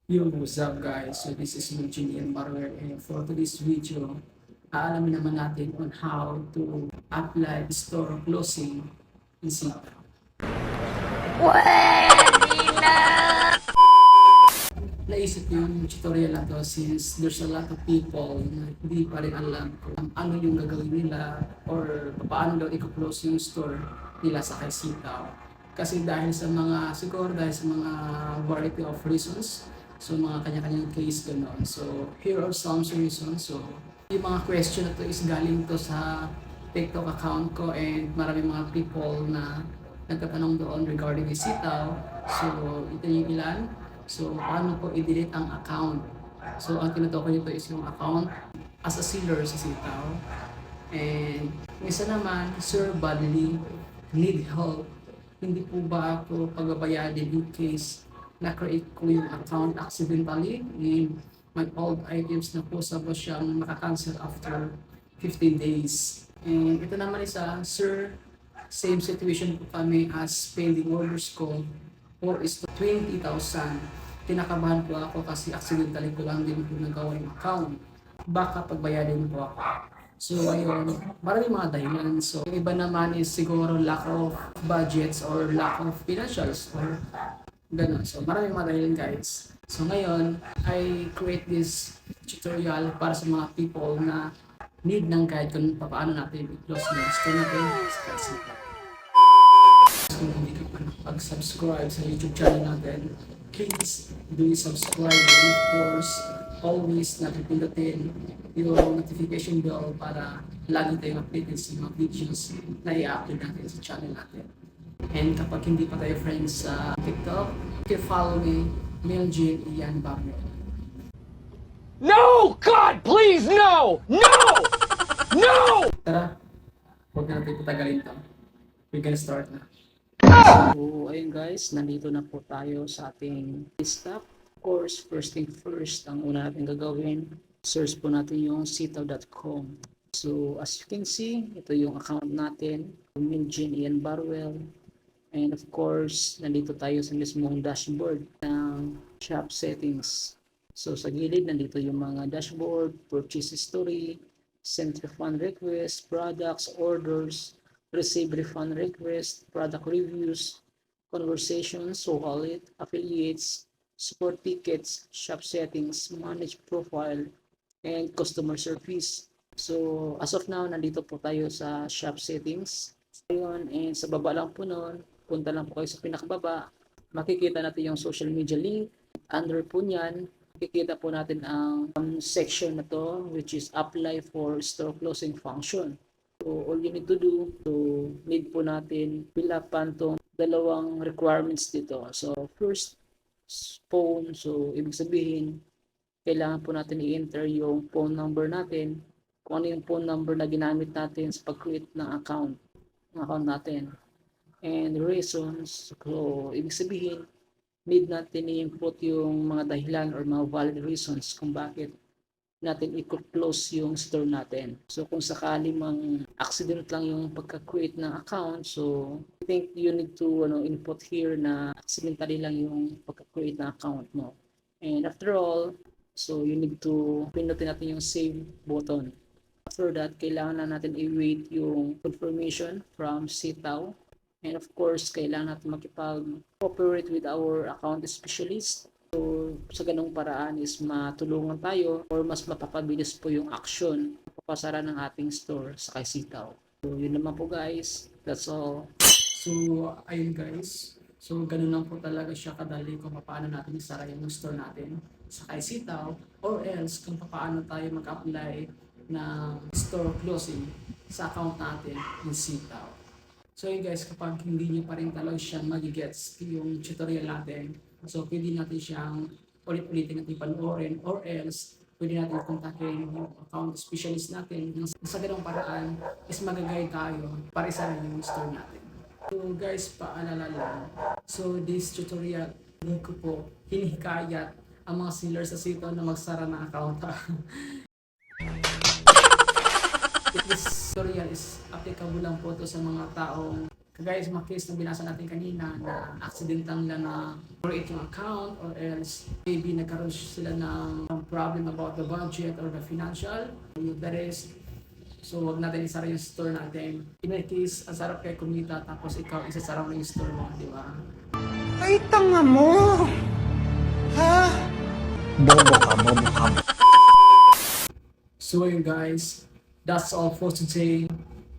Yo, what's up guys? So this is Eugene Barber and for today's video, aalamin naman natin on how to apply store closing in Sita. Naisip ko yung tutorial na to since there's a lot of people na hindi pa rin alam kung ano yung gagawin nila or paano daw i-close yung store nila sa Kaisitaw. Kasi dahil sa mga, siguro dahil sa mga variety of reasons, so mga kanya-kanyang case gano'n. So here are some reasons. So yung mga question na to is galing to sa TikTok account ko and maraming mga people na nagtatanong doon regarding Isitaw. So ito yung ilan. So, paano po i-delete ang account? So, ang tinutukoy nito is yung account as a seller sa Sitaw. And, isa naman, Sir Badly, need help. Hindi po ba ako pagbabayadin in case na-create ko yung account accidentally and my old items na po sa siyang makakancel after 15 days. And ito naman isa, Sir, same situation po kami as pending orders ko 4 is to 20,000. Kinakabahan po ako kasi accidentally ko lang din po nagawa yung account. Baka pagbayadin po ako. So ayun, maraming mga dahilan. So yung iba naman is siguro lack of budgets or lack of financials or ganun. So maraming mga dahilan guys. So ngayon, I create this tutorial para sa mga people na need ng guide kung paano natin i-close yung store natin sa Kaisita. Kung hindi ka pa nakapag-subscribe sa YouTube channel natin, please do subscribe and of course, always napipindutin yung notification bell para lagi tayong updated sa mga videos na i-upload natin sa channel natin. And kapag hindi pa tayo friends sa TikTok, you can follow me, Meljin Ian Barrio. No! God, please, no! No! No! Tara, huwag na natin patagalin to. We're gonna start na. So, ayun guys, nandito na po tayo sa ating desktop. Of course, first thing first, ang una natin gagawin, search po natin yung sitaw.com. So, as you can see, ito yung account natin, Minjin Ian Barwell. And of course, nandito tayo sa mismong dashboard ng shop settings. So, sa gilid, nandito yung mga dashboard, purchase history, sent refund request, products, orders, receive refund request, product reviews, conversations, so wallet, affiliates, support tickets, shop settings, manage profile, and customer service. So, as of now, nandito po tayo sa shop settings. Ayun, and sa baba lang po nun, punta lang po kayo sa pinakababa, makikita natin yung social media link. Under po niyan, makikita po natin ang section na to, which is apply for store closing function. So, all you need to do, need po natin fill up tong dalawang requirements dito. So, first, phone. So, ibig sabihin, kailangan po natin i-enter yung phone number natin, kung ano yung phone number na ginamit natin sa pag-create ng account natin. And reasons, so, ibig sabihin, need natin i-input yung mga dahilan or mga valid reasons kung bakit natin i-close yung store natin. So kung sakali mang accident lang yung pagka-create ng account, so I think you need to input here na accidentally lang yung pagka-create ng account mo. And after all, so you need to pinutin natin yung save button. After that, kailangan na natin i-wait yung confirmation from Sitaw. And of course, kailangan natin makipag-cooperate with our account specialist. So, sa ganung paraan is matulungan tayo or mas mapapabilis po yung action papasara ng ating store sa Kaisitaw. So, yun naman po guys. That's all. So, ayun guys. So, ganun lang po talaga siya kadali kung paano natin isara yung store natin sa Kaisitaw or else kung paano tayo mag-apply ng store closing sa account natin in Sitaw. So yun guys, kapag hindi nyo pa rin talaga siya magigets yung tutorial natin, so pwede natin siyang ulit-ulitin natin panoorin or else pwede natin kontakin yung account specialist natin. Sa ganong paraan is mag-guide tayo para isa yung store natin. So guys, paalala lang. So this tutorial, hindi ko po hinihikayat ang mga sellers sa sito na magsara ng account. This tutorial is applicable lang po to sa mga taong Kagaya sa mga case na binasa natin kanina na accidental lang na create yung account or else maybe nagkaroon sila ng problem about the budget or the financial, the rest. So wag natin isara yung store natin. In a case, ang sarap kayo kumita tapos ikaw isasara mo yung store mo, di ba? Ay, tanga mo! Ha? Bobo ka. So yun guys, that's all for today.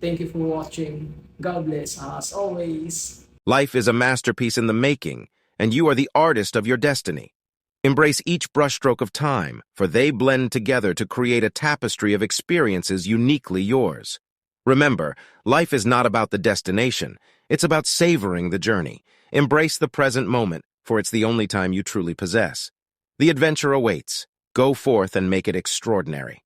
Thank you for watching. God bless as always. Life is a masterpiece in the making, and you are the artist of your destiny. Embrace each brushstroke of time, for they blend together to create a tapestry of experiences uniquely yours. Remember, life is not about the destination. It's about savoring the journey. Embrace the present moment, for it's the only time you truly possess. The adventure awaits. Go forth and make it extraordinary.